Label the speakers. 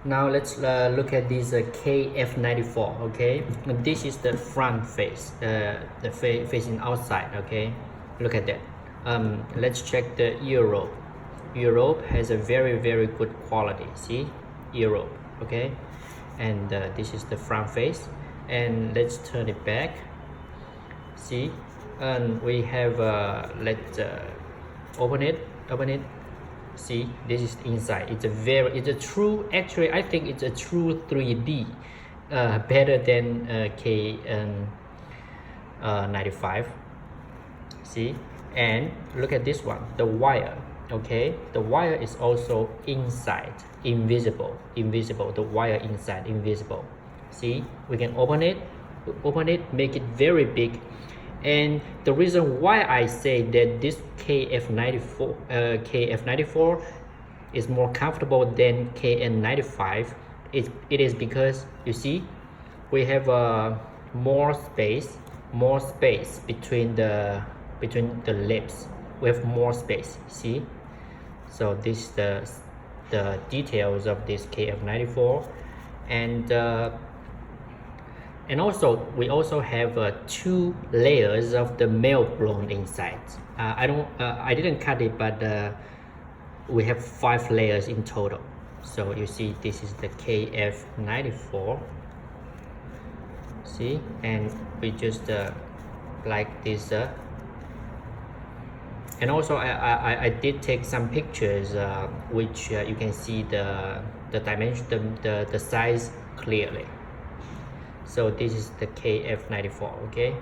Speaker 1: Now let's look at this KF94. Okay, this is the front face, facing outside. Okay, look at that. Let's check the ear rope. Ear rope has a very good quality. See, ear rope. Okay, and this is the front face. And let's turn it back. See, and we have let's open it. See, this is inside. It's a true, actually I think it's a true 3D, better than K95. See, and look at this one, the wire. Okay, the wire is also inside, invisible. The wire inside, invisible. See, we can open it, make it very big. And the reason why I say that this KF94 is more comfortable than KN95, it is because you see we have more space between the lips. We have more space. See, so this is the details of this KF94, and also we also have 2 layers of the meltblown inside. I didn't cut it, but we have 5 layers in total. So you see, this is the KF94. See, and we just like this. And also I did take some pictures, which you can see the dimension, the size clearly. So this is the KF94. Okay.